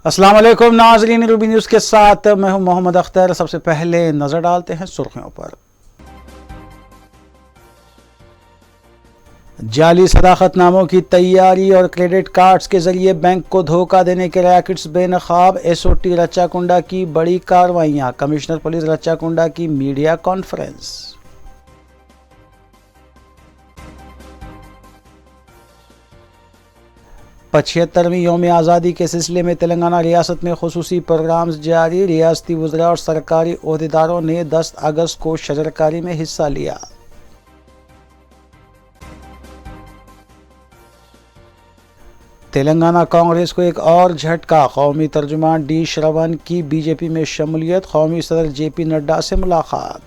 अस्सलाम वालेकुम नाज़रीन, रूबी न्यूज़ के साथ मैं हूं मोहम्मद अख्तर। सबसे पहले नजर डालते हैं सुर्खियों पर। जाली सदाकतनामों की तैयारी और क्रेडिट कार्ड्स के जरिए बैंक को धोखा देने के रैकेट्स बेनकाब। एसओटी रच्चाकुंडा की बड़ी कार्रवाइयां। कमिश्नर पुलिस रच्चाकुंडा की मीडिया कॉन्फ्रेंस। 75वीं यौम आज़ादी के सिलसिले में तेलंगाना रियासत में खुसूसी प्रोग्राम्स जारी। रियासती वज़रा और सरकारी ओहदेदारों ने 10 अगस्त को शजरकारी में हिस्सा लिया। तेलंगाना कांग्रेस को एक और झटका। कौमी तर्जुमान डी श्रवण की बीजेपी में शमूलियत। कौमी सदर जेपी नड्डा से मुलाकात।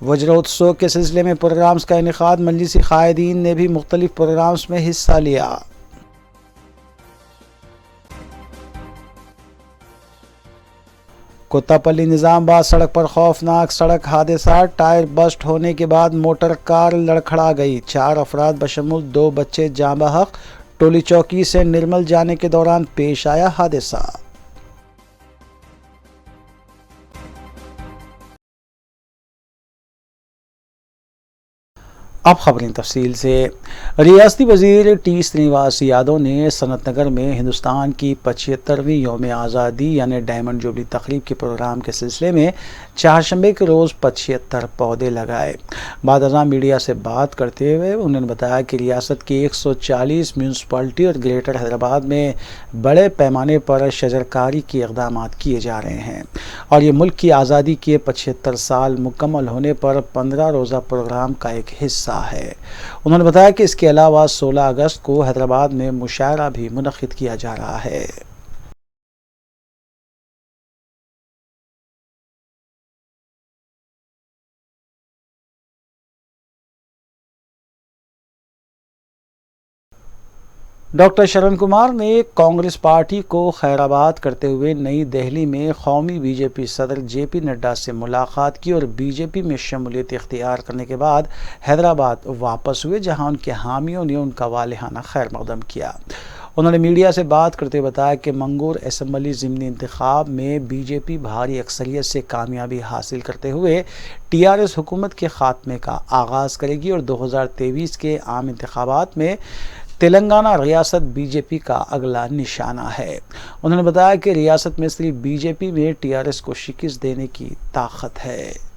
वज्रोत्सव के सिलसिले में प्रोग्राम्स का इनेकाद। मजलिसी कायदीन ने भी मुख्तलिफ प्रोग्राम्स में हिस्सा लिया। कोत्तापल्ली निजामाबाद सड़क पर खौफनाक सड़क हादसा। टायर बस्ट होने के बाद मोटर कार लड़खड़ा गई। 4 अफराद बशमूल 2 बच्चे जाँ बहक। टोली चौकी से निर्मल जाने के दौरान पेश आया हादसा। अब खबरें तफसील से। रियासती वजीर टी श्रीनिवास यादव ने सनत नगर में हिंदुस्तान की 75वीं यौम आज़ादी यानी डायमंड जुबली तकरीब के प्रोग्राम के सिलसिले में चारशंबे के रोज़ 75 पौधे लगाए। बाद अज़ां मीडिया से बात करते हुए उन्होंने बताया कि रियासत की 140 म्यूनसिपलिटी और ग्रेटर हैदराबाद में बड़े पैमाने पर शजरकारी के इक़दाम किए जा रहे हैं और ये मुल्क की आज़ादी के 75 साल मुकम्मल होने पर 15 रोज़ा प्रोग्राम का एक हिस्सा है। उन्होंने बताया कि इसके अलावा 16 अगस्त को हैदराबाद में मुशायरा भी मुनक्किद किया जा रहा है। डॉक्टर शरण कुमार ने कांग्रेस पार्टी को खैराबाद करते हुए नई दिल्ली में कौमी बीजेपी सदर जेपी नड्डा से मुलाकात की और बीजेपी में शमूलियत इख्तियार करने के बाद हैदराबाद वापस हुए, जहां उनके हामियों ने उनका वालिहाना खैर मकदम किया। उन्होंने मीडिया से बात करते हुए बताया कि मंगूर असम्बली ज़िमनी इंतखाब में बीजेपी भारी अक्सरियत से कामयाबी हासिल करते हुए टीआरएस हुकूमत के खात्मे का आगाज़ करेगी और 2023 के आम इंतखाबात में तेलंगाना रियासत बीजेपी का अगला निशाना है। उन्होंने बताया कि रियासत में सिर्फ बीजेपी में टीआरएस को शिकस्त देने की ताकत है।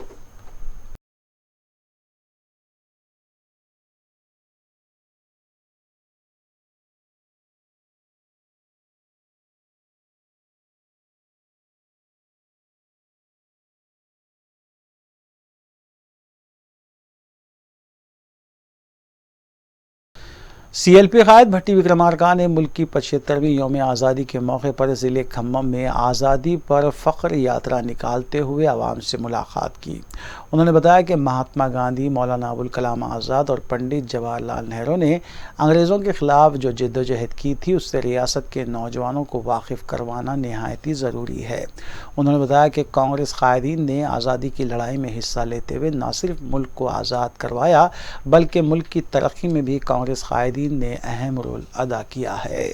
सीएलपी कायद भट्टी विक्रमार्का ने मुल्क की 75वीं यौम आज़ादी के मौके पर ज़िले खम्मम में आज़ादी पर फ़ख्र यात्रा निकालते हुए आवाम से मुलाकात की। उन्होंने बताया कि महात्मा गांधी, मौलाना अबुल कलाम आज़ाद और पंडित जवाहरलाल नेहरू ने अंग्रेज़ों के ख़िलाफ़ जो जद्दोजहद की थी उससे रियासत के नौजवानों को वाकिफ़ करवाना नहायत ही ज़रूरी है। उन्होंने बताया कि कांग्रेस कायदीन ने आज़ादी की लड़ाई में हिस्सा लेते हुए न सिर्फ मुल्क को आज़ाद करवाया बल्कि मुल्क की तरक्की में भी कांग्रेस कायदीन ने अहम रोल अदा किया है।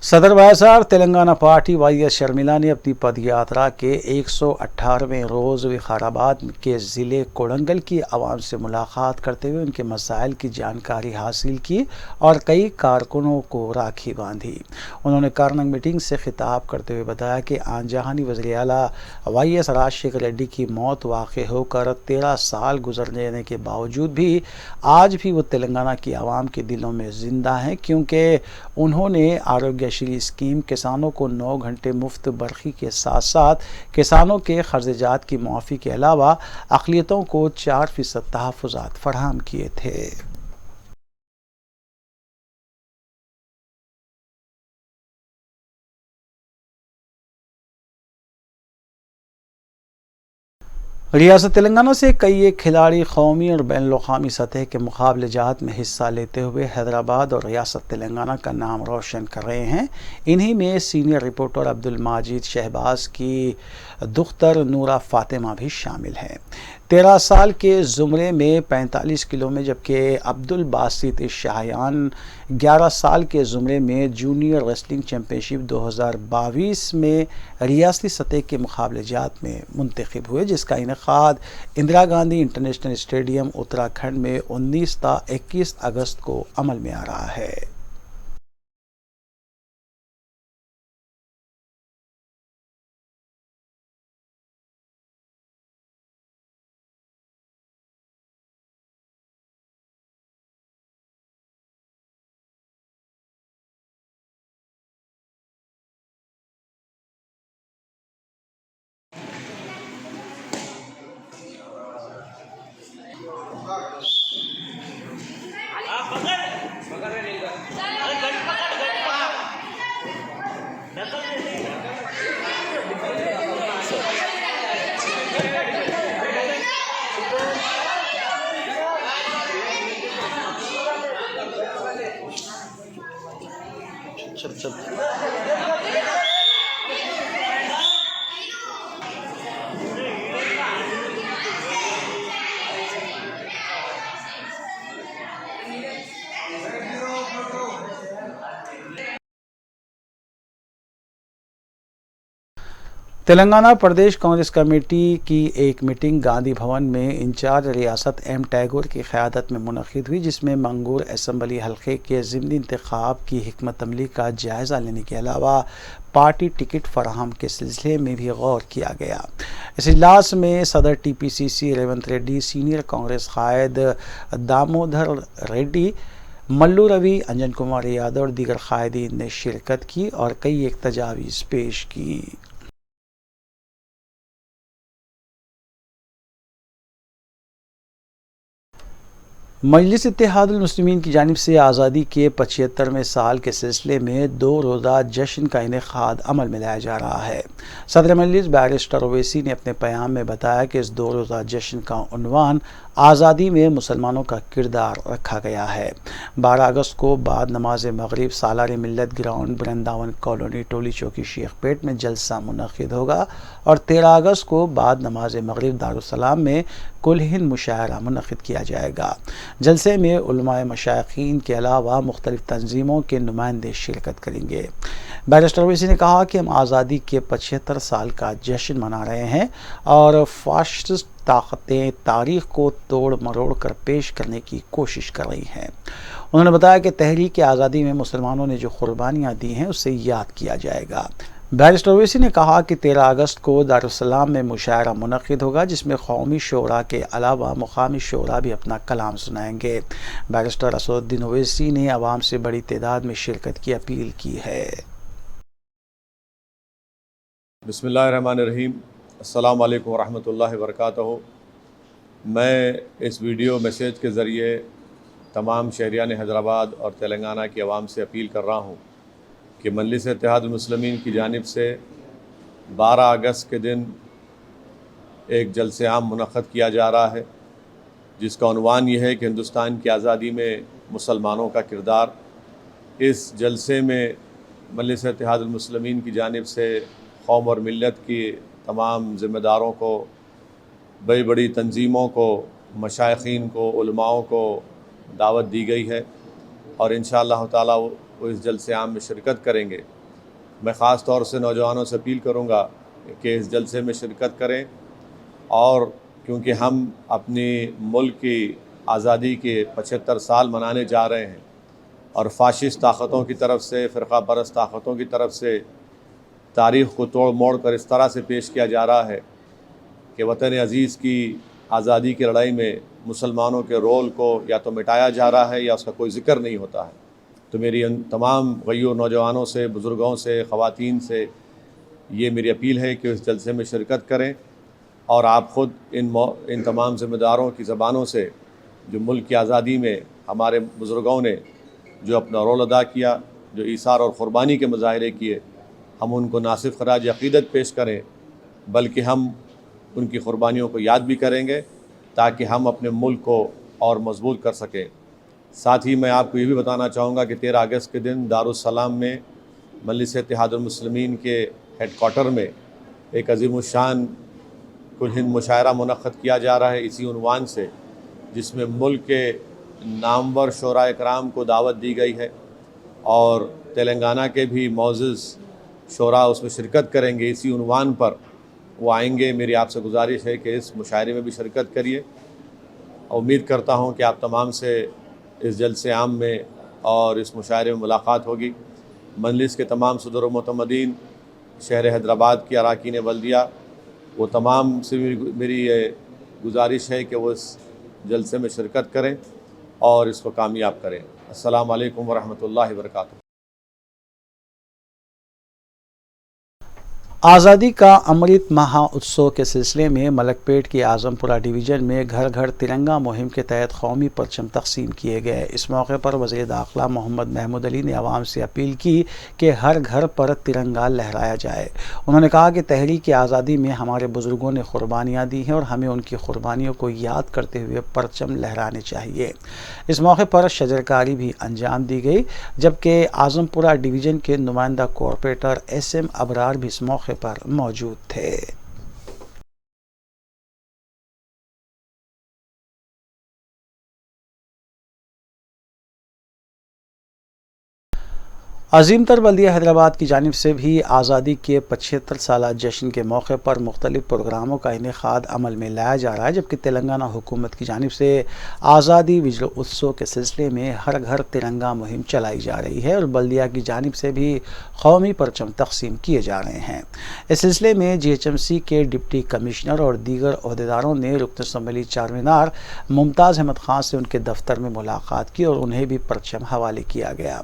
सदर वायसार तेलंगाना पार्टी वाईएस शर्मिला ने अपनी पदयात्रा के 118वें रोज़ विकाराबाद के ज़िले कोडंगल की आवाम से मुलाकात करते हुए उनके मसाइल की जानकारी हासिल की और कई कारकुनों को राखी बांधी। उन्होंने कारनंग मीटिंग से खिताब करते हुए बताया कि आनजहानी वज़ीर आला वाईएस राजशेखर रेड्डी की मौत वाक़ होकर 13 साल गुजर जाने के बावजूद भी आज भी वो तेलंगाना की आवाम के दिलों में ज़िंदा हैं, क्योंकि उन्होंने आरोग्य श्री स्कीम, किसानों को 9 घंटे मुफ्त बरखी के साथ साथ किसानों के खर्चात की मुआफ़ी के अलावा अक़लियतों को 4% तहफ़्फ़ुज़ात फराहम किए थे। रियासत तेलंगाना से कई एक खिलाड़ी कौमी और बैन-उल-अक़वामी सतह के मुकाबलेजात में हिस्सा लेते हुए हैदराबाद और रियासत तेलंगाना का नाम रोशन कर रहे हैं। इन्हीं में सीनियर रिपोर्टर अब्दुल माजिद शहबाज की दुख्तर नूरा फातिमा भी शामिल हैं। 13 साल के ज़ुमरे में 45 किलो में, जबकि अब्दुल बासित शाहयान 11 साल के ज़ुमरे में जूनियर रेसलिंग चैम्पियनशिप 2022 में रियासती सतह के मुकाबलेजात में मुंतखब हुए, जिसका इनेकाद इंदिरा गांधी इंटरनेशनल स्टेडियम उत्तराखंड में 19 ता 21 अगस्त को अमल में आ रहा है। तेलंगाना प्रदेश कांग्रेस कमेटी की एक मीटिंग गांधी भवन में इंचार्ज रियासत एम टैगोर की क़यादत में मुनक़िद हुई, जिसमें मंगूर असम्बली हल्के के ज़िमनी इंतखाब की हिकमत अमली का जायज़ा लेने के अलावा पार्टी टिकट फराहम के सिलसिले में भी गौर किया गया। इस इजलास में सदर TPCC रेवंत रेड्डी, सीनियर कांग्रेस कायद दामोदर रेड्डी, मल्लू रवि, अंजन कुमार यादव और दीगर कायदीन ने शिरकत की और कई एक तजावीज़ पेश की। मजलिस इत्तेहादुल मुस्लिमीन की जानिब से आज़ादी के 75वें साल के सिलसिले में 2 रोज़ा जश्न का इनेकाद अमल में लाया जा रहा है। सदर मजलिस बैरिस्टर ओवैसी ने अपने बयान में बताया कि इस 2 रोज़ा जश्न का उन्वान आज़ादी में मुसलमानों का किरदार रखा गया है। 12 अगस्त को बाद नमाज मगरिब सालार मिल्लत ग्राउंड, वृंदावन कॉलोनी, टोली चौकी, शेखपेट में जलसा मुनक़िद होगा और 13 अगस्त को बाद नमाज मगरिब दारुस्सलाम में कुल हिंद मुशायरा मुनक़िद किया जाएगा। जलसे में उलमाए मशाइखीन के अलावा मुख्तलिफ तंजीमों के नुमाइंदे शिरकत करेंगे। बैरिस्टर ओवैसी ने कहा कि हम आज़ादी के 75 साल का जश्न मना रहे हैं और फाशिस्ट ताकतें तारीख़ को तोड़ मरोड़ कर पेश करने की कोशिश कर रही हैं। उन्होंने बताया कि तहरीक आज़ादी में मुसलमानों ने जो कुर्बानियाँ दी हैं उसे याद किया जाएगा। बैरिस्टर ओवैसी ने कहा कि 13 अगस्त को दारुस्सलाम में मुशायरा मुनक़िद होगा, जिसमें कौमी शोरा के अलावा मुकामी शोरा भी अपना कलाम सुनाएंगे। बैरिस्टर असदुद्दीन ओवैसी ने आवाम से बड़ी तादाद में शिरकत की अपील की है। बिस्मिल्लाहिर्रहमानिर्रहीम, अस्सलामु अलैकुम वरहमतुल्लाहि वबरकातुहू। मैं इस वीडियो मैसेज के ज़रिए तमाम शहरियान हैदराबाद और तेलंगाना की आवाम से अपील कर रहा हूँ कि मजलिस इत्तेहादुल मुस्लिमीन की जानिब से 12 अगस्त के दिन एक जलसे आम मुनक़्क़द किया जा रहा है, जिसका उन्वान ये है कि हिंदुस्तान की आज़ादी में मुसलमानों का किरदार। इस जलसे में मजलिस इत्तेहादुल मुस्लिमीन की जानिब से कौम और मिल्लत की तमाम ज़िम्मेदारों को, बड़ी बड़ी तंजीमों को, मशाइखीन को, उलमाओं को दावत दी गई है और इंशाअल्लाह ताला वो इस जलसे आम में शिरकत करेंगे। मैं ख़ास तौर से नौजवानों से अपील करूँगा कि इस जलसे में शिरकत करें, और क्योंकि हम अपनी मुल्क की आज़ादी के 75 साल मनाने जा रहे हैं और फाशिस्ट ताकतों की तरफ से, फ़िरक़ा परस्त ताकतों की तरफ से तारीख़ को तोड़ मोड़ कर इस तरह से पेश किया जा रहा है कि वतन अज़ीज़ की आज़ादी की लड़ाई में मुसलमानों के रोल को या तो मिटाया जा रहा है या उसका कोई ज़िक्र नहीं होता है। तो मेरी उन तमाम गय्योर नौजवानों से, बुज़ुर्गों से, ख़वातीन से ये मेरी अपील है कि इस जलसे में शिरकत करें और आप ख़ुद इन तमाम ज़िम्मेदारों की ज़बानों से जो मुल्क की आज़ादी में हमारे बुज़ुर्गों ने जो अपना रोल अदा किया, जो ईसार और क़ुरबानी के मुज़ाहरे किए, हम उनको ना सिर्फ़ ख़राज अक़ीदत पेश करें बल्कि हम उनकी क़ुरबानियों को याद भी करेंगे ताकि हम अपने मुल्क को और मजबूत कर सकें। साथ ही मैं आपको ये भी बताना चाहूँगा कि 13 अगस्त के दिन दारुस्सलाम में मजलिस इत्तेहादुल मुस्लिमीन के हेडक्वार्टर में एक अज़ीमुश्शान कुल हिंद मुशायरा मुनक़्क़द किया जा रहा है इसी उन्वान से, जिसमें मुल्क के नामवर शोरा इकराम को दावत दी गई है और तेलंगाना के भी मौज़ूज़ शोरा उसमें शिरकत करेंगे। इसी उन्वान पर वो आएंगे। मेरी आपसे गुजारिश है कि इस मुशायरे में भी शिरकत करिए। उम्मीद करता हूँ कि आप तमाम से इस जलसे आम में और इस मुशायरे में मुलाकात होगी। मजलिस के तमाम सदर व मुतमदीन, शहर हैदराबाद की अराकीन बल्दिया, वो तमाम से मेरी गुजारिश है कि वो इस जलसे में शिरकत करें और इसको कामयाब करें। अस्सलामु अलैकुम व रहमतुल्लाहि व बरकातुहू। आज़ादी का अमृत महोत्सव के सिलसिले में मलकपेट की आज़मपुरा डिवीज़न में घर घर तिरंगा मुहिम के तहत कौमी परचम तकसीम किए गए। इस मौके पर वज़ीर दाखिला मोहम्मद महमूद अली ने आवाम से अपील की कि हर घर पर तिरंगा लहराया जाए। उन्होंने कहा कि तहरीक आज़ादी में हमारे बुज़ुर्गों ने क़ुरबानियाँ दी हैं और हमें उनकी क़ुरबानियों को याद करते हुए परचम लहराने चाहिए। इस मौके पर शजरकारी भी अंजाम दी गई, जबकि आज़मपुरा डिवीज़न के नुमाइंदा कॉरपोरेटर SM अबरार भी इस मौके पर मौजूद थे। अजीम तर बल्दिया हैदराबाद की जानिब से भी आज़ादी के 75 साला जश्न के मौके पर मुख्तलिफ प्रोग्रामों का इनेकाद अमल में लाया जा रहा है, जबकि तेलंगाना हुकूमत की जानिब से आज़ादी विजय उत्सव के सिलसिले में हर घर तिरंगा मुहिम चलाई जा रही है और बल्दिया की जानिब से भी कौमी परचम तकसीम किए जा रहे हैं। इस सिलसिले में GHMC के डिप्टी कमिश्नर और दीगर अहदेदारों ने रुकन असम्बली चारमीनार मुमताज़ अहमद खान से उनके दफ्तर में मुलाकात की और उन्हें भी परचम हवाले किया गया।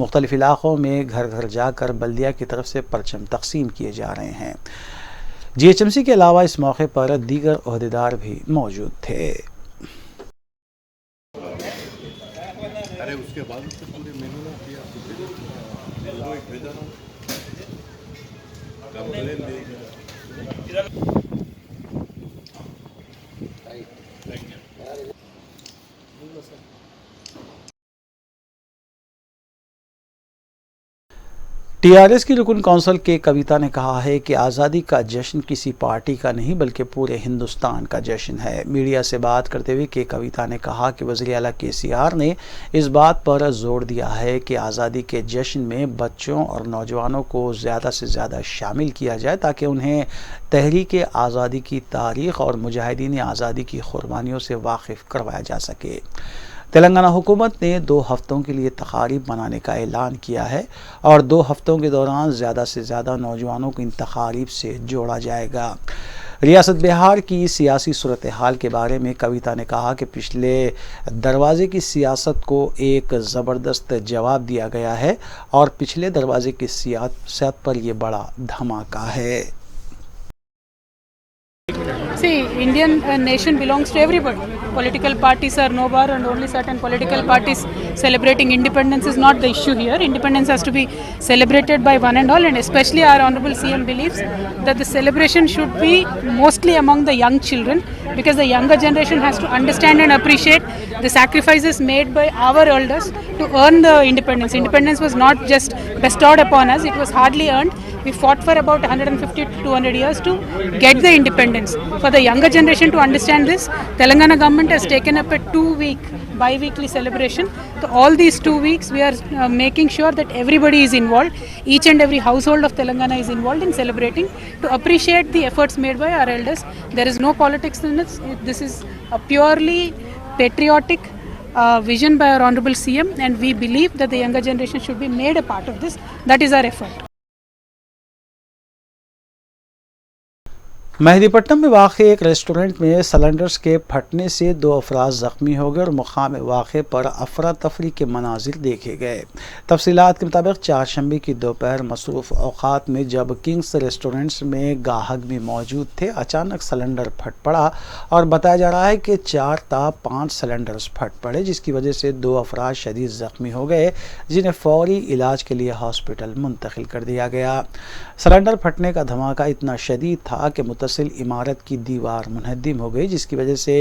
मुख्तलिफ इलाक़ों में घर घर जाकर बल्दिया की तरफ से परचम तकसीम किए जा रहे हैं। GHMC के अलावा इस मौके पर दीगर ओहदेदार भी मौजूद थे। अरे उसके बाद उससे पूरे मेनू ना किया तो एक भेजा ना कंप्लेन दे। TRS की रुकन कौंसल के कविता ने कहा है कि आज़ादी का जश्न किसी पार्टी का नहीं बल्कि पूरे हिंदुस्तान का जश्न है। मीडिया से बात करते हुए के कविता ने कहा कि वज़ीर आला KCR ने इस बात पर जोर दिया है कि आज़ादी के जश्न में बच्चों और नौजवानों को ज़्यादा से ज़्यादा शामिल किया जाए ताकि उन्हें तहरीक आज़ादी की तारीख़ और मुजाहिदीन आज़ादी की क़ुरबानियों से वाकिफ़ करवाया जा सके। तेलंगाना हुकूमत ने 2 हफ्तों के लिए तकारीब मनाने का ऐलान किया है और 2 हफ्तों के दौरान ज़्यादा से ज़्यादा नौजवानों को इन तकारीब से जोड़ा जाएगा। रियासत बिहार की सियासी सूरत हाल के बारे में कविता ने कहा कि पिछले दरवाज़े की सियासत को एक ज़बरदस्त जवाब दिया गया है और पिछले दरवाज़े की सियासत पर यह बड़ा धमाका है। See, Indian nation belongs to everybody. Political parties are no bar, and only certain political parties celebrating independence is not the issue here. Independence has to be celebrated by one and all, and especially our Honorable CM believes that the celebration should be mostly among the young children, because the younger generation has to understand and appreciate the sacrifices made by our elders to earn the independence. Independence was not just bestowed upon us, it was hardly earned. We fought for about 150 to 200 years to get the independence. For the younger generation to understand this, Telangana government has taken up a 2-week bi-weekly celebration. So all these 2 weeks we are making sure that everybody is involved. Each and every household of Telangana is involved in celebrating to appreciate the efforts made by our elders. There is no politics in it. This is a purely patriotic vision by our Honorable CM, and we believe that the younger generation should be made a part of this. That is our effort. Mehdipatnam में वाक़ एक restaurant में cylinders के फटने से 2 अफराद ज़ख्मी हो गए और मुक़ाम वाक़े पर अफरा तफरी के मनाजिर देखे गए। तफसीलात के मुताबिक चारशंबे की दोपहर मसरूफ़ औक़ात में जब किंग्स रेस्टोरेंट्स में गाहक भी मौजूद थे, अचानक सिलेंडर फट पड़ा और बताया जा रहा है कि 4 था 5 सिलेंडर्स फट पड़े, जिसकी वजह से 2 अफराद शदीद ज़ख्मी हो गए, जिन्हें फ़ौरी इलाज के लिए हॉस्पिटल मुंतकिल कर दिया गया। सिलेंडर फटने का धमाका इतना शदीद था कि मुत्तसिल इमारत की दीवार मुनहदिम हो गई, जिसकी वजह से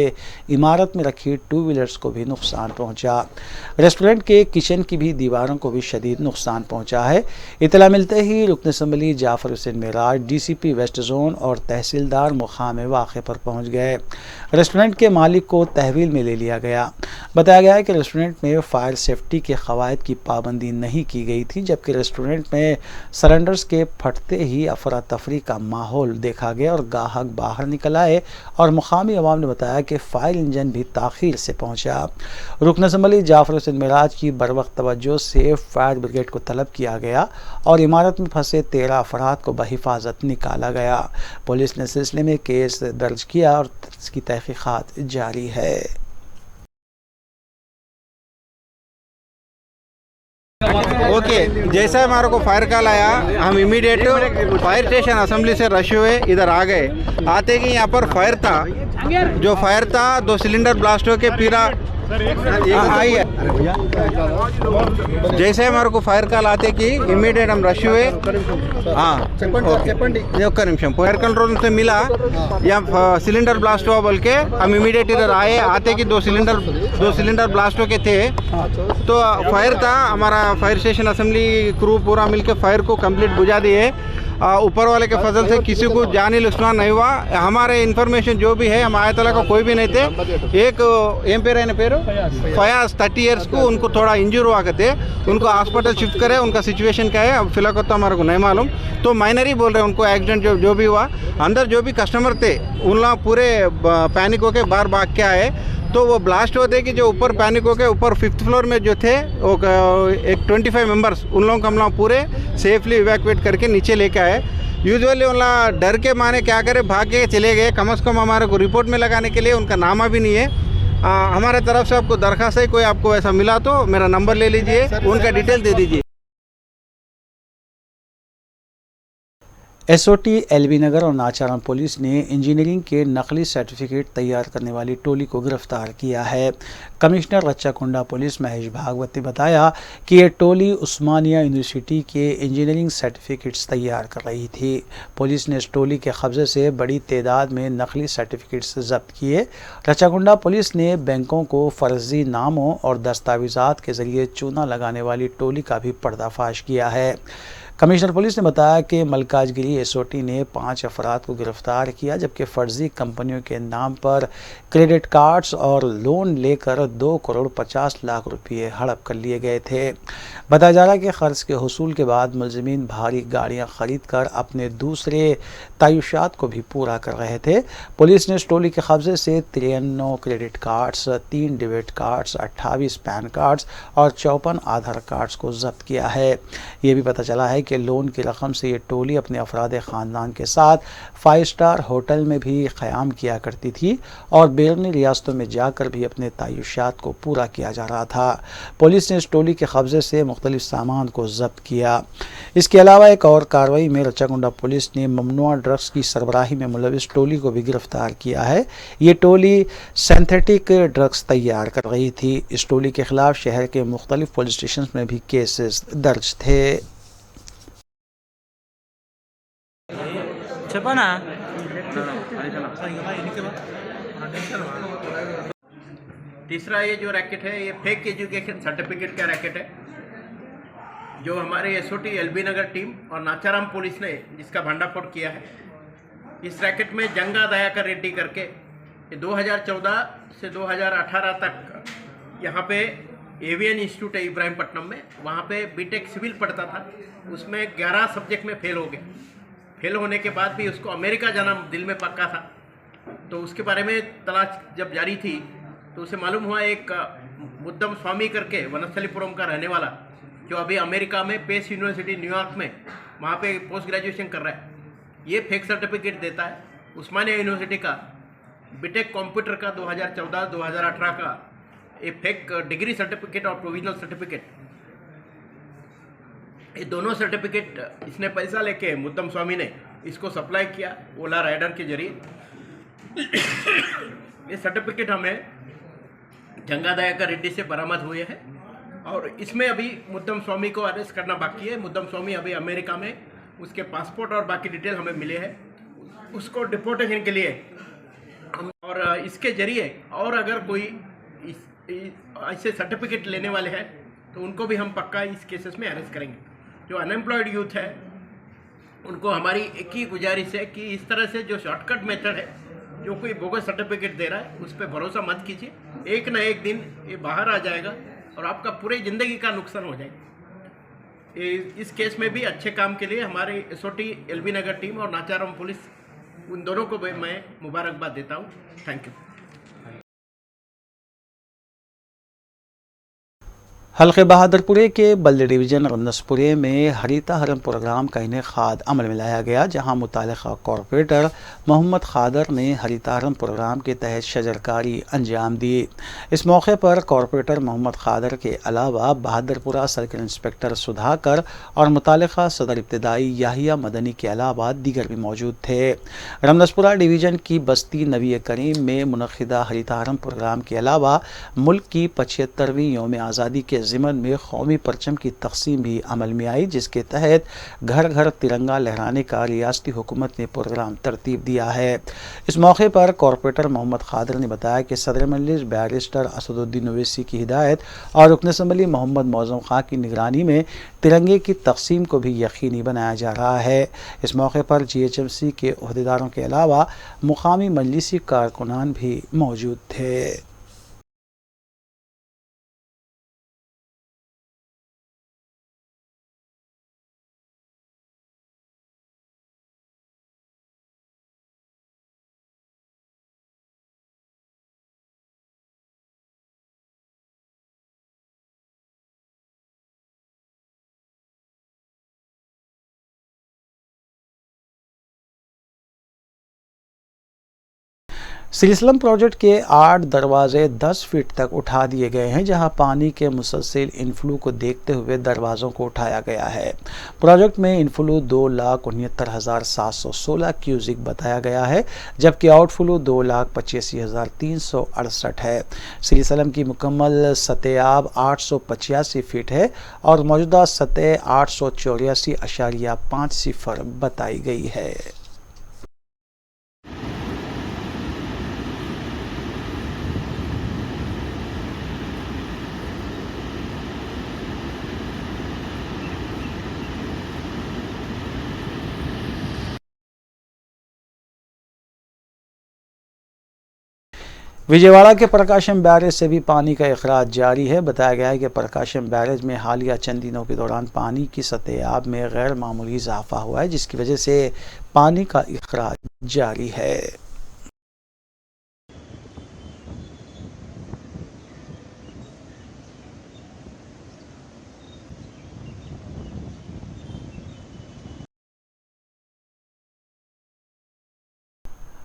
इमारत में रखी 2 व्हीलर्स को भी नुकसान पहुंचा। रेस्टोरेंट के किचन की भी दीवारों को भी शदीद नुकसान पहुंचा है। इतला मिलते ही रुकन assembly Jafar Hussain Meraj, DCP west zone और तहसीलदार मुकाम वाक़े पर पहुंच गए। रेस्टोरेंट के मालिक को तहवील में ले लिया गया। बताया गया है कि रेस्टोरेंट में फायर सेफ्टी के क़वाइद की पाबंदी नहीं की गई थी, जबकि रेस्टोरेंट में सिलेंडर्स के फटते ही अफरा तफरी का माहौल देखा गया और गाहक बाहर निकल आए और मुकामी अवाम ने बताया कि फायर इंजन भी ताख़ीर से पहुंचा। रुकन असम्बली जाफर हुसैन मेराज की बरवक्त तवज्जो से फायर ब्रिगेड को तलब किया गया और इमारत में फंसे 13 अफराद को बहिफाजत निकाला गया। पुलिस ने सिलसिले में केस दर्ज किया और इसकी तहकीकात जारी है। ओके, जैसा हमारे को फायर कॉल आया, हम इमीडिएट फायर स्टेशन असेंबली से रश हुए, इधर आ गए। आते कि यहाँ पर फायर था, जो फायर था 2 सिलेंडर ब्लास्ट होके पूरा आई है। जैसे हमारे को फायर कॉल आते कि इमीडिएट हम रश हुए। हाँ, ఒక్క నిమిషం फायर कंट्रोल से मिला यहाँ सिलेंडर ब्लास्ट हुआ बोल के हम इमीडिएट इधर आए। आते कि 2 सिलेंडर ब्लास्ट होके थे, तो फायर था। हमारा फायर स्टेशन असेंबली क्रू पूरा मिलके फायर को कंप्लीट बुझा दिए। ऊपर वाले के फजल से किसी को जानी नुकसान नहीं हुआ। हमारे इन्फॉर्मेशन जो भी है, हम आयतला का कोई भी नहीं थे। एक एम पेर है पेरू फयाज 30 ईयर्स को उनको थोड़ा इंजर हुआ करते, उनको हॉस्पिटल शिफ्ट करे। उनका सिचुएशन क्या है अब फिलहाल तो हमारे को नहीं मालूम, तो माइनर ही बोल रहे हैं। उनको एक्सीडेंट जो भी हुआ, अंदर जो भी कस्टमर थे उन लोग पूरे पैनिक होके बाहर भाग के आए। तो वो ब्लास्ट होते कि जो ऊपर पैनिक होके ऊपर 5th फ्लोर में जो थे वो एक 25 मेंबर्स, उन लोगों को हम लोग पूरे सेफली इवैक्यूएट करके नीचे लेके आए। यूजुअली उन लोग डर के माने क्या करे, भाग के चले गए। कम से कम हमारे को रिपोर्ट में लगाने के लिए उनका नामा भी नहीं है। हमारे तरफ से आपको दरख्वास्त है, कोई आपको ऐसा मिला तो मेरा नंबर ले लीजिए, उनका डिटेल दे दीजिए। SOT LB नगर और नाचाराम पुलिस ने इंजीनियरिंग के नकली सर्टिफिकेट तैयार करने वाली टोली को गिरफ्तार किया है। कमिश्नर रच्चाकुंडा पुलिस महेश भागवत ने बताया कि ये टोली उस्मानिया यूनिवर्सिटी के इंजीनियरिंग सर्टिफिकेट्स तैयार कर रही थी। पुलिस ने इस टोली के कब्जे से बड़ी तादाद में नकली सर्टिफिकेट्स जब्त किए। रच्चाकुंडा पुलिस ने बैंकों को फर्जी नामों और दस्तावेजात के जरिए चूना लगाने वाली टोली का भी पर्दाफाश किया है। कमिश्नर पुलिस ने बताया कि मलकाजगिरी SOT ने 5 अफराद को गिरफ्तार किया, जबकि फ़र्ज़ी कंपनियों के नाम पर क्रेडिट कार्ड्स और लोन लेकर 2 करोड़ 50 लाख रुपये हड़प कर लिए गए थे। बताया जा रहा है कि क़र्ज़ के हुसूल के बाद मुलज़िमीन भारी गाड़ियाँ ख़रीद कर अपने दूसरे तय्युशात को भी पूरा कर रहे थे। पुलिस ने इस टोली के कब्ज़े से 93 credit cards, 3 debit cards, 28 pan cards और 54 आधार कार्ड्स को जब्त किया है। ये भी पता चला है कि लोन की रकम से ये टोली अपने अफराद ख़ानदान के साथ 5 स्टार होटल में भी क़याम किया करती थी और बैरूनी रियासतों में जाकर भी अपने तय्युशात को पूरा किया जा रहा था। पुलिस ने इस टोली के कब्ज़े से मुख्तलिफ सामान को जब्त किया। इसके अलावा एक और कार्रवाई में रच्चाकुंडा पुलिस ने ममनुआ ड्रग्स की सरबराही में मुलविस टोली को भी गिरफ्तार किया है। ये टोली सिंथेटिक ड्रग्स तैयार कर रही थी। इस टोली के खिलाफ शहर के मुख्तलिफ पुलिस स्टेशन में भी केसेस दर्ज थे। तीसरा ये जो रैकेट है, ये फेक एजुकेशन सर्टिफिकेट का रैकेट है, जो हमारे SOT LB नगर टीम और नाचाराम पुलिस ने जिसका भंडाफोड़ किया है। इस रैकेट में जंगा दयाकर रेड्डी करके 2014 से 2018 तक यहाँ पे एवियन इंस्टीट्यूट है इब्राहिमपट्टनम में, वहाँ पे बीटेक सिविल पढ़ता था। उसमें 11 सब्जेक्ट में फेल हो गया। फेल होने के बाद भी उसको अमेरिका जाना दिल में पक्का था। तो उसके बारे में तलाश जब जारी थी तो उसे मालूम हुआ एक मुद्दम स्वामी करके वनस्थलीपुरम का रहने वाला, जो अभी अमेरिका में पेस यूनिवर्सिटी न्यूयॉर्क में वहाँ पे पोस्ट ग्रेजुएशन कर रहा है। ये फेक सर्टिफिकेट देता है। उस्मानिया यूनिवर्सिटी का बीटेक कंप्यूटर का 2014-2018 का एक फेक डिग्री सर्टिफिकेट और प्रोविजनल सर्टिफिकेट, ये दोनों सर्टिफिकेट इसने पैसा लेके मुद्दम स्वामी ने इसको सप्लाई किया ओला राइडर के जरिए। ये सर्टिफिकेट हमें जंगा दयाकर रेड्डी से बरामद हुए हैं और इसमें अभी मुद्दम स्वामी को अरेस्ट करना बाकी है। मुद्दम स्वामी अभी अमेरिका में, उसके पासपोर्ट और बाकी डिटेल हमें मिले हैं। उसको डिपोर्टेशन के लिए और इसके जरिए और अगर कोई ऐसे सर्टिफिकेट लेने वाले हैं तो उनको भी हम पक्का इस केसेस में अरेस्ट करेंगे। जो अनएम्प्लॉयड यूथ है उनको हमारी एक ही गुजारिश है कि इस तरह से जो शॉर्टकट मेथड है, जो कोई बोगस सर्टिफिकेट दे रहा है उस पर भरोसा मत कीजिए। एक ना एक दिन ये बाहर आ जाएगा और आपका पूरी ज़िंदगी का नुकसान हो जाएगा। इस केस में भी अच्छे काम के लिए हमारे एसओटी एलबी नगर टीम और नाचाराम पुलिस, उन दोनों को भी मैं मुबारकबाद देता हूँ। Thank you. हल्के बहादुरपुरे के बल्ले डिवीज़न रमनसपुरे में हरीता हरम प्रोग्राम का इनेकाद अमल में लाया गया, जहां मुतालिका कॉरपोरेटर मोहम्मद खादर ने हरीता हरम प्रोग्राम के तहत शजरकारी अंजाम दी। इस मौके पर कॉरपोरेटर मोहम्मद खादर के अलावा बहादुरपुरा सर्किल इंस्पेक्टर सुधाकर और मुतालिका सदर इब्तदाई याहिया मदनी के अलावा दीगर भी मौजूद थे। रमनसपुरा डिवीज़न की बस्ती नबी करीम में मुनक़िदा हरीता हरम प्रोग्राम के अलावा मुल्क की 75वीं यौम आज़ादी के ज़िमन में कौमी परचम की तक़सीम भी अमल में आई, जिसके तहत घर घर तिरंगा लहराने का रियासती हुकूमत ने प्रोग्राम तरतीब दिया है। इस मौके पर कॉरपोरेटर मोहम्मद खादर ने बताया कि सदर मजलिस बैरिस्टर असदुद्दीन ओवैसी की हिदायत और रुकन असम्बली मोहम्मद मौज़ूम खां की निगरानी में तिरंगे की तक़सीम को भी यकीनी बनाया जा रहा है। इस मौके पर GHMC के अहदेदारों के अलावा मुकामी मजलिसी कारकुनान भी मौजूद थे। सिलसिलम प्रोजेक्ट के 8 दरवाजे 10 फीट तक उठा दिए गए हैं, जहां पानी के मुसलसल इनफ्लू को देखते हुए दरवाज़ों को उठाया गया है। प्रोजेक्ट में इनफ्लू 2,69,716 क्यूजिक बताया गया है, जबकि आउटफ्लू 2,85,368 है। सिलसिलम की मुकम्मल सतह 885 फीट है और मौजूदा सतह 884.5 सिफर बताई गई है। विजयवाड़ा के प्रकाशम बैरेज से भी पानी का अखराज जारी है। बताया गया है कि प्रकाशम बैरेज में हालिया चंद दिनों के दौरान पानी की सतह आब में गैर मामूली इजाफा हुआ है, जिसकी वजह से पानी का अखराज जारी है।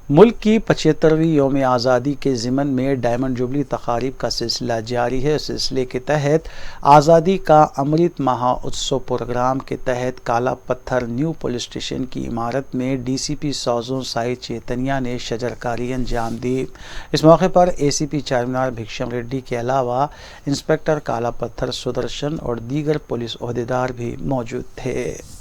मुल्क की 75वीं यौम आज़ादी के ज़िमन में डायमंड जुबली तकारीब का सिलसिला जारी है। इस सिलसिले के तहत आज़ादी का अमृत महोत्सव प्रोग्राम के तहत काला पत्थर न्यू पुलिस स्टेशन की इमारत में DCP सौजों साई चैतन्या ने शजरकारी अंजाम दी। इस मौके पर ACP चारमीनार भिक्षम रेड्डी के अलावा इंस्पेक्टर काला पत्थर सुदर्शन और दीगर पुलिस ओहदेदार भी मौजूद थे।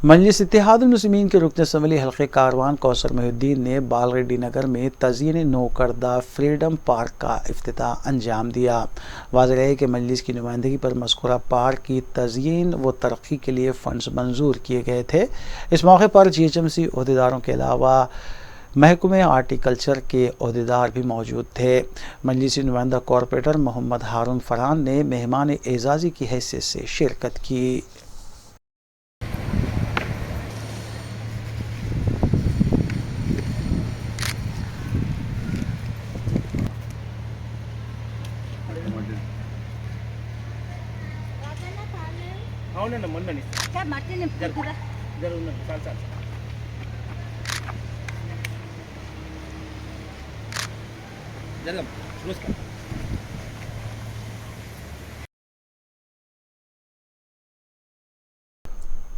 मजलिस इत्तेहादुल मुस्लिमीन के रुकन असम्बली हल्के कारवान कौसर मोहिउद्दीन ने बालरेड्डी नगर में तज़यीन नो करदा फ्रीडम पार्क का इफ्तिताह अंजाम दिया। वाज़ेह है कि मजलिस की नुमाइंदगी पर मज़कूरा पार्क की तज़यीन व तरक्की के लिए फ़ंड्स मंजूर किए गए थे। इस मौके पर GHMC अहदेदारों के अलावा महकमे आर्टिकल्चर के अहदेदार भी मौजूद थे। मजलिसी नुमाइंदा कॉरपोरेटर मोहम्मद हारून फरहान ने मेहमान एजाज़ी की हैसियत से शिरकत की। అవునండి మొన్నని జరుగుతుంది చాలు చాలు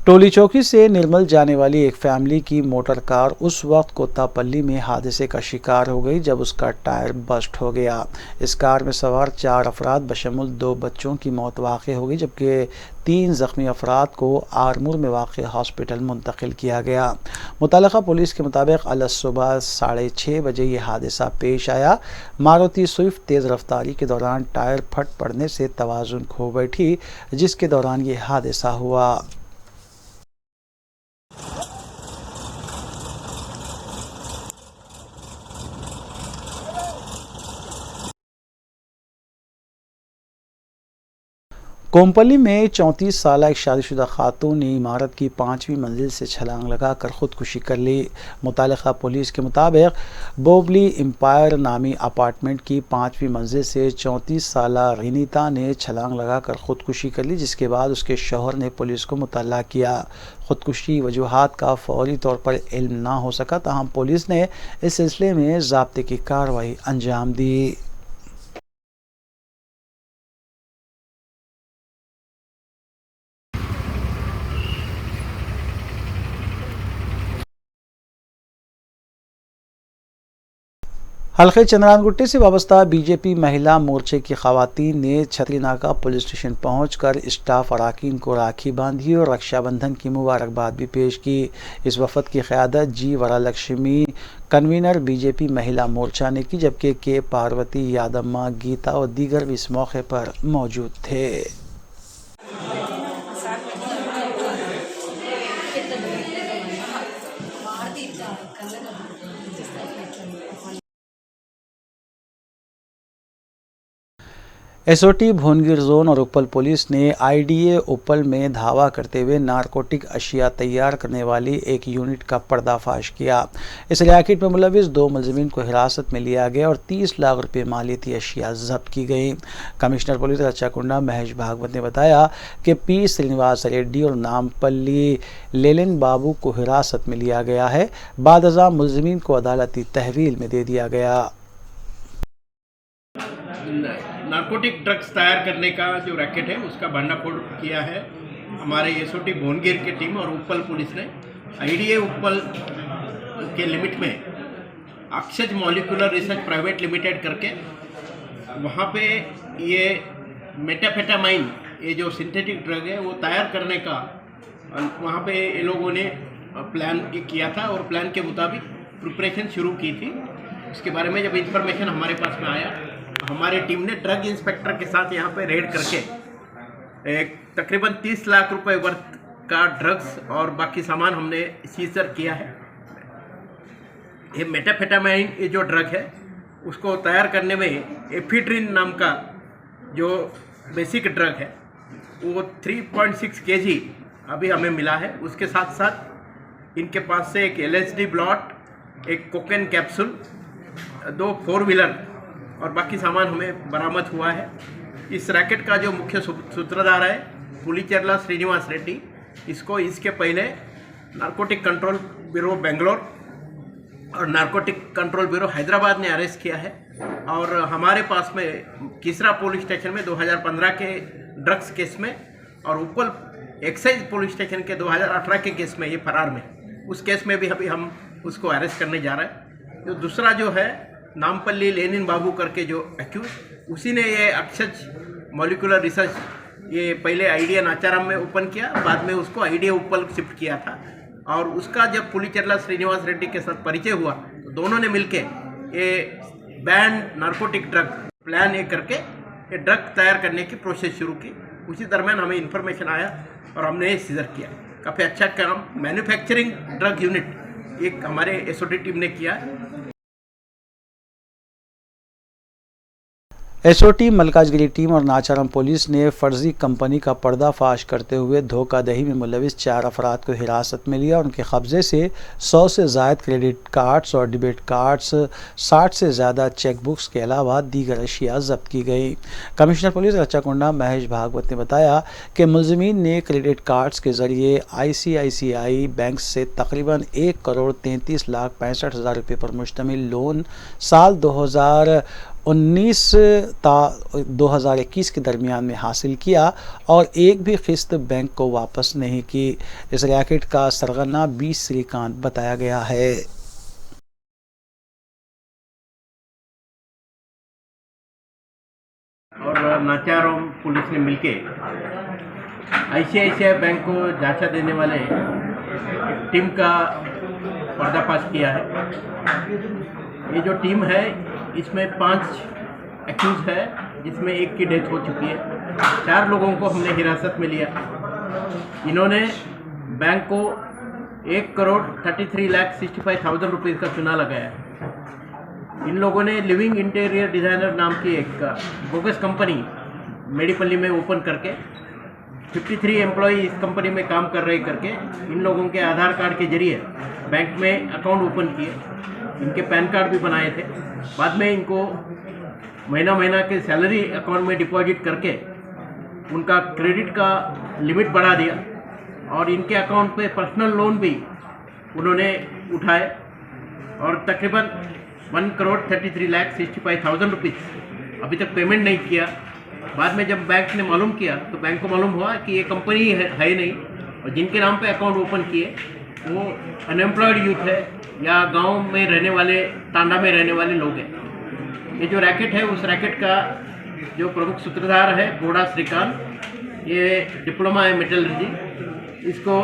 टोली चौकी से निर्मल जाने वाली एक फैमिली की मोटर कार उस वक्त कोत्तापल्ली में हादसे का शिकार हो गई जब उसका टायर बस्ट हो गया। इस कार में सवार 4 अफराद बशमुल 2 बच्चों की मौत वाक़ हो गई, जबकि 3 ज़ख्मी अफराद को आरमूर में वाक़ हॉस्पिटल मुंतकिल किया गया। मुतल्लिक़ा पुलिस के मुताबिक अलग सुबह 6:30 बजे ये हादसा पेश आया। मारुति स्विफ्ट तेज़ रफ्तारी के दौरान टायर फट पड़ने से तवाज़ुन खो बैठी, जिसके दौरान ये हादसा हुआ। कोम्पली में 34 साल एक शादीशुदा खातून ने इमारत की 5वीं मंजिल से छलांग लगाकर ख़ुदकुशी कर ली। मुतालिका पुलिस के मुताबिक बोबली एम्पायर नामी अपार्टमेंट की 5वीं मंजिल से 34 साल गनीता ने छलांग लगाकर ख़ुदकुशी कर ली, जिसके बाद उसके शौहर ने पुलिस को मुतल्ला किया। ख़ुदकुशी वजूहात का फौरी तौर पर इल्म ना हो सका, ताहम पुलिस ने इस सिलसिले में ज़ाब्ते की कार्रवाई अंजाम दी। हल्के चंद्रानगुट्टे से वाबस्ता बीजेपी महिला मोर्चे की खवातीन ने छतरीनाका पुलिस स्टेशन पहुंचकर स्टाफ अराकीन को राखी बांधी और रक्षाबंधन की मुबारकबाद भी पेश की। इस वफद की क़यादत जी वरालक्ष्मी कन्वीनर बीजेपी महिला मोर्चा ने की, जबकि के पार्वती, यादम्मा, गीता और दीगर भी इस मौके पर मौजूद थे। एसओटी भुवनगिर जोन और उपल पुलिस ने आईडीए उपल में धावा करते हुए नारकोटिक अशिया तैयार करने वाली एक यूनिट का पर्दाफाश किया। इस रैकेट में मुलविस 2 मुलजिमीन को हिरासत में लिया गया और 30 लाख रुपये मालियती अशिया जब्त की गई। कमिश्नर पुलिस रच्चाकुंडा महेश भागवत ने बताया कि पी श्रीनिवास रेड्डी और नामपल्ली लेलिन बाबू को हिरासत में लिया गया है। बाद अज़ां मुलजिमीन को अदालती तहवील में दे दिया गया। नारकोटिक ड्रग्स तैयार करने का जो रैकेट है उसका भंडाफोड़ किया है हमारे एसओटी भुवनगिर की टीम और उपल पुलिस ने। आईडीए उपल के लिमिट में अक्षज मॉलिक्यूलर रिसर्च प्राइवेट लिमिटेड करके वहाँ पे ये मेटाफेटामाइन, ये जो सिंथेटिक ड्रग है वो तैयार करने का वहाँ पे ये लोगों ने प्लान किया था और प्लान के मुताबिक प्रिपरेशन शुरू की थी। उसके बारे में जब इंफॉर्मेशन हमारे पास में आया, हमारी टीम ने ड्रग इंस्पेक्टर के साथ यहाँ पे रेड करके एक तकरीबन 30 लाख रुपए वर्थ का ड्रग्स और बाकी सामान हमने सीजर किया है। ये मेटाफेटामाइन ये जो ड्रग है उसको तैयार करने में एफिड्रिन नाम का जो बेसिक ड्रग है वो 3.6 kg अभी हमें मिला है। उसके साथ साथ इनके पास से एक LSD ब्लॉट, एक कोकेन कैप्सूल, 2 4 व्हीलर और बाकी सामान हमें बरामद हुआ है। इस रैकेट का जो मुख्य सूत्रधार है पुलिचेरला श्रीनिवास रेड्डी, इसको इसके पहले नारकोटिक कंट्रोल ब्यूरो बेंगलोर और नारकोटिक कंट्रोल ब्यूरो हैदराबाद ने अरेस्ट किया है और हमारे पास में किसरा पुलिस स्टेशन में 2015 के ड्रग्स केस में और उपल एक्साइज पुलिस स्टेशन के 2018 के केस में ये फरार में, उस केस में भी अभी हम उसको अरेस्ट करने जा रहे हैं। जो दूसरा जो है नामपल्ली लेनिन बाबू करके जो एक्यूज, उसी ने ये अक्षज मॉलिक्यूलर रिसर्च ये पहले आईडीए नाचाराम में ओपन किया, बाद में उसको आईडीए उपल शिफ्ट किया था और उसका जब पुलिचेरला श्रीनिवास रेड्डी के साथ परिचय हुआ तो दोनों ने मिलके ये बैंड नारकोटिक ड्रग प्लान ये करके ये ड्रग तैयार करने की प्रोसेस शुरू की। उसी दरमियान हमें इन्फॉर्मेशन आया और हमने ये सीजर किया। काफ़ी अच्छा काम मैन्युफैक्चरिंग ड्रग यूनिट एक हमारे एसओटी टीम ने किया। एसओटी मलकाजगिरी टीम और नाचाराम पुलिस ने फर्जी कंपनी का पर्दाफाश करते हुए धोखाधड़ी में मुलविस 4 अफराद को हिरासत में लिया और उनके कब्जे से 100 से ज़ायद क्रेडिट कार्ड्स और डेबिट कार्ड्स, 60 से ज़्यादा चेकबुक्स के अलावा दीगर अशिया जब्त की गई। कमिश्नर पुलिस रच्चाकुंडा महेश भागवत ने बताया कि मुलजिमीन ने क्रेडिट कार्ड्स के ज़रिए ICICI बैंक से तकरीबन 1,33,65,000 रुपये पर मुश्तमिल लोन साल 2019 19 ता 2021 के दरमियान में हासिल किया और एक भी किस्त बैंक को वापस नहीं की। इस रैकेट का सरगना 20 श्रीकांत बताया गया है। और नाचाराम पुलिस ने मिलके ICICI बैंक को झांसा देने वाले एक टीम का पर्दाफाश किया है। ये जो टीम है इसमें 5 एक्यूज है, जिसमें एक की डेथ हो चुकी है। 4 लोगों को हमने हिरासत में लिया। इन्होंने बैंक को 1,33,65,000 रुपये का चूना लगाया। इन लोगों ने लिविंग इंटीरियर डिज़ाइनर नाम की एक बोगस कंपनी मेडीपल्ली में ओपन करके 53 एम्प्लॉय इस कंपनी में काम कर रहे करके इन लोगों के आधार कार्ड के जरिए बैंक में अकाउंट ओपन किए। इनके पैन कार्ड भी बनाए थे। बाद में इनको महीना के सैलरी अकाउंट में डिपॉजिट करके उनका क्रेडिट का लिमिट बढ़ा दिया और इनके अकाउंट पे पर्सनल लोन भी उन्होंने उठाए और तकरीबन 1,33,65,000 रुपीज़ अभी तक पेमेंट नहीं किया। बाद में जब बैंक ने मालूम किया तो बैंक को मालूम हुआ कि ये कंपनी है नहीं, और जिनके नाम पे अकाउंट ओपन किए वो अनएम्प्लॉयड यूथ है या गांव में रहने वाले, तांडा में रहने वाले लोग हैं। ये जो रैकेट है उस रैकेट का जो प्रमुख सूत्रधार है गोड़ा श्रीकांत, ये डिप्लोमा है मेटलर्जी। इसको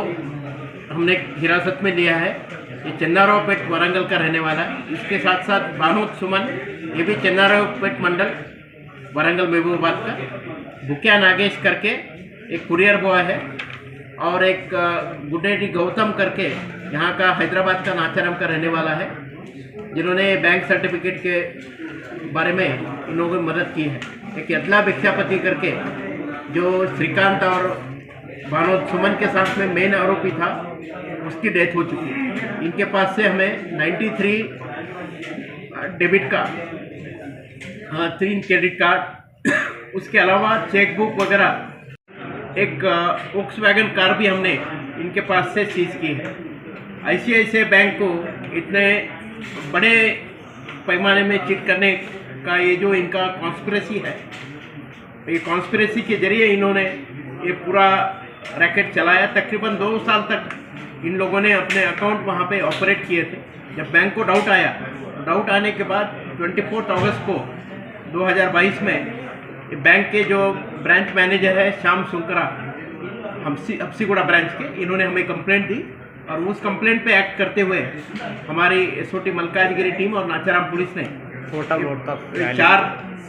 हमने हिरासत में लिया है। ये चन्नारावपेट वारंगल का रहने वाला है। इसके साथ साथ भानोद सुमन, ये भी चन्नारावपेट मंडल वारंगल महबूबाबाद का। भुकिया नागेश करके एक कुरियर बॉय है और एक गुडेडी गौतम करके यहाँ का हैदराबाद का नाचाराम का रहने वाला है, जिन्होंने बैंक सर्टिफिकेट के बारे में इन लोगों की मदद की है। एक यदला भिक्षापति करके जो श्रीकांत और भानोद सुमन के साथ में मेन आरोपी था, उसकी डेथ हो चुकी है। इनके पास से हमें 93 डेबिट कार्ड, 3 क्रेडिट कार्ड, उसके अलावा चेकबुक वगैरह, एक वोक्सवैगन कार भी हमने इनके पास से सीज की है। ICICI बैंक को इतने बड़े पैमाने में चीट करने का ये जो इनका कॉन्स्पिरेसी है, ये कॉन्स्पिरेसी के जरिए इन्होंने ये पूरा रैकेट चलाया। तकरीबन 2 साल तक इन लोगों ने अपने अकाउंट वहाँ पे ऑपरेट किए थे। जब बैंक को डाउट आया, डाउट आने के बाद 24 अगस्त को 2022 में बैंक के जो ब्रांच मैनेजर है श्याम सुंकरा, हब्सीगुड़ा ब्रांच के, इन्होंने हमें कंप्लेंट दी और उस कंप्लेंट पे एक्ट करते हुए हमारी SOT मलकाजगिरी टीम और नाचाराम पुलिस ने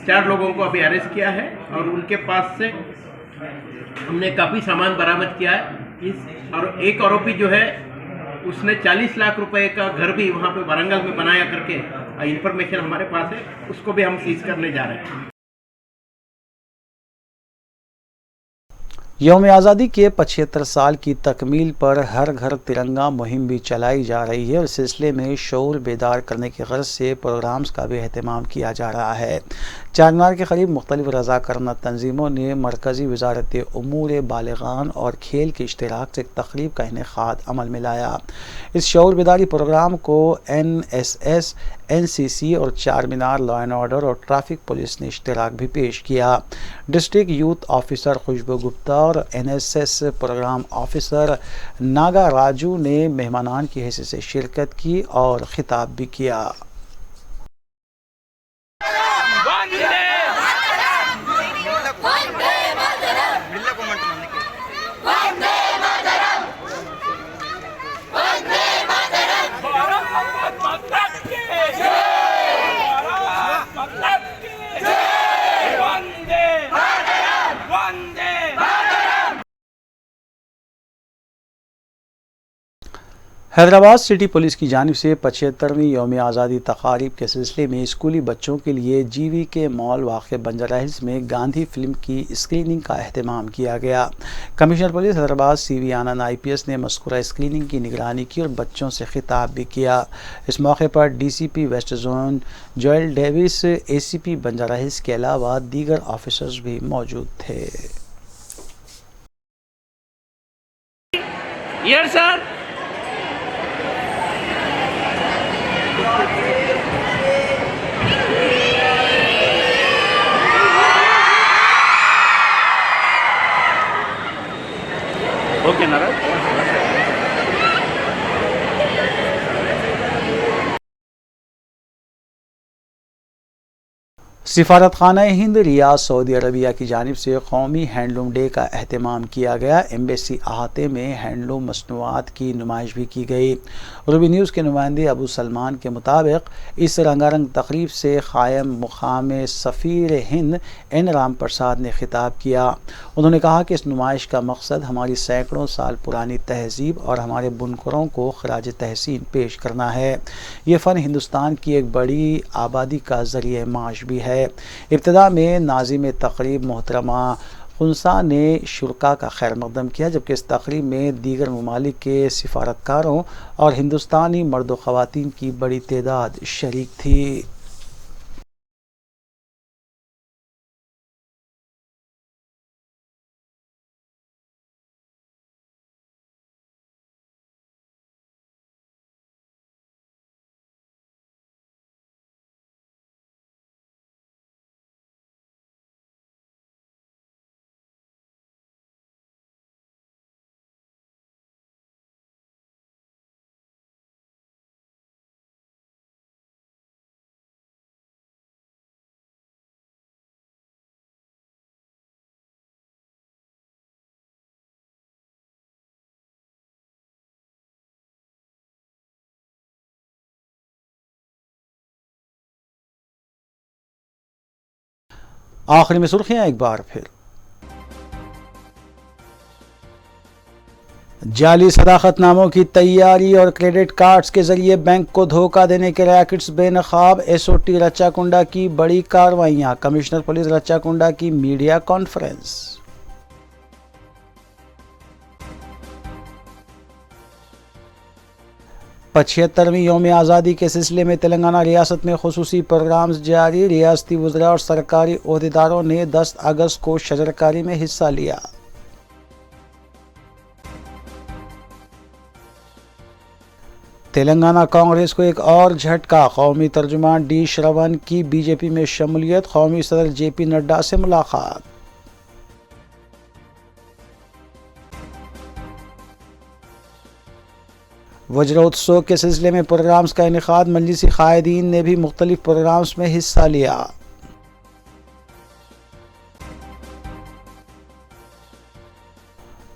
चार लोगों को अभी अरेस्ट किया है और उनके पास से हमने काफ़ी सामान बरामद किया है। और एक आरोपी जो है उसने 40 लाख रुपए का घर भी वहाँ पे वारंगल में बनाया करके इंफॉर्मेशन हमारे पास है, उसको भी हम सीज करने जा रहे हैं। यौम आज़ादी के 75 साल की तकमील पर हर घर तिरंगा मुहिम भी चलाई जा रही है और इस सिलसिले में शऊर बेदार करने की गर्ज से प्रोग्राम्स का भी अहतमाम किया जा रहा है। चारमीनार के करीब मुख्तलिफ रज़ाकारना तंजीमों ने मरकज़ी वज़ारत उमूर बालिगान और खेल के इश्तराक से एक तक़रीब का इनेक़ाद अमल में लाया। इस शऊर बेदारी प्रोग्राम को NSS, NCC और चारमीनार लॉ एंड ऑर्डर और ट्रैफिक पुलिस ने इश्तराक भी पेश किया। District youth officer Khushbu Gupta और NSS programme officer Naga Raju ने मेहमानान की हैसियत से शिरकत की और खिताब भी किया। हैदराबाद सिटी पुलिस की जानिब से 75वीं यौम आज़ादी तकारीब के सिलसिले में स्कूली बच्चों के लिए GVK मॉल वाक़े बंजारा हिल्स में गांधी फिल्म की स्क्रीनिंग का अहतमाम किया गया। कमिश्नर पुलिस हैदराबाद CV आनंद IPS ने मज़कूरा स्क्रीनिंग की निगरानी की और बच्चों से खिताब भी किया। इस मौके पर DCP west zone Joel Davies, ACP Banjara hills के अलावा दीगर ऑफिसर्स भी मौजूद थे। Yes, sir. ఓకేనా सिफारत खाना हिंद रियाद सऊदी अरबिया की जानिब से कौमी हैंडलूम डे का अहतमाम किया गया। एम्बेसी अहाते में हैंडलूम मसनूआत की नुमाइश भी की गई। रूबी न्यूज़ के नुमाइंदे अबू सलमान के मुताबिक इस रंगारंग तकरीब से कायम मुकाम सफ़ीर हिंद एन राम प्रसाद ने खिताब किया। उन्होंने कहा कि इस नुमाइश का मकसद हमारी सैकड़ों साल पुरानी तहजीब और हमारे बुनकरों को खराज तहसीन पेश करना है। ये फ़न हिंदुस्तान की एक बड़ी आबादी का ज़रिए माश भी है। इब्तिदा में नाज़िम तकरीब मोहतरमा खुनसा ने शुरका का खैर मकदम किया, जबकि इस तकरीब में दीगर ममालिक के सिफारतकारों और हिंदुस्तानी मर्द व ख़वातीन की बड़ी तादाद शरीक थी। आखिर में सुर्खियां एक बार फिर। जाली सदाकतनामों की तैयारी और क्रेडिट कार्ड्स के जरिए बैंक को धोखा देने के रैकेट्स बेनकाब। एसओटी रच्चाकुंडा की बड़ी कार्रवाइयां। कमिश्नर पुलिस रच्चाकुंडा की मीडिया कॉन्फ्रेंस। पचहत्तरवीं यौम आज़ादी के सिलसिले में तेलंगाना रियासत में खुसूसी प्रोग्राम्स जारी। रियासती वज़रा और सरकारी ओहदेदारों ने 10 अगस्त को शजरकारी में हिस्सा लिया। तेलंगाना कांग्रेस को एक और झटका। कौमी तर्जुमान डी श्रवण की बीजेपी में शमूलियत। कौमी सदर जेपी नड्डा से मुलाकात। वज्रोत्सव के सिलसिले में प्रोग्राम्स का इनेकाद। मजलिसी कायदीन ने भी मुख्तलिफ प्रोग्राम्स में हिस्सा लिया।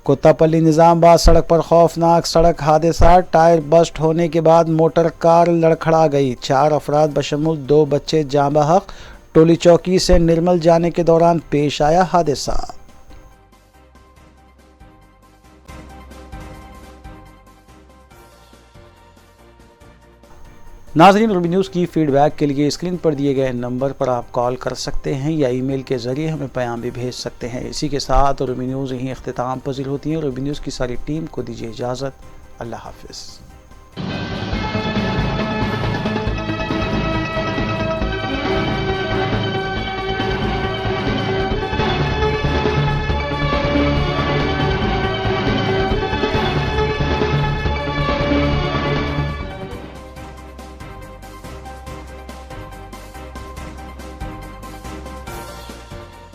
कोत्तापल्ली निज़ामबाद सड़क पर खौफनाक सड़क हादसा। टायर बस्ट होने के बाद मोटर कार लड़खड़ा गई। 4 अफराद बशमूल 2 बच्चे जाँ बहक। टोली चौकी से निर्मल जाने के दौरान पेश आया हादसा। नाज़रीन, रूबी न्यूज़ की फ़ीडबैक के लिए स्क्रीन पर दिए गए नंबर पर आप कॉल कर सकते हैं या ईमेल के ज़रिए हमें पैगाम भी भेज सकते हैं। इसी के साथ रूबी न्यूज़ यहीं इख्तिताम पज़ीर होती है। रूबी न्यूज़ की सारी टीम को दीजिए इजाज़त। अल्लाह हाफ़िज़।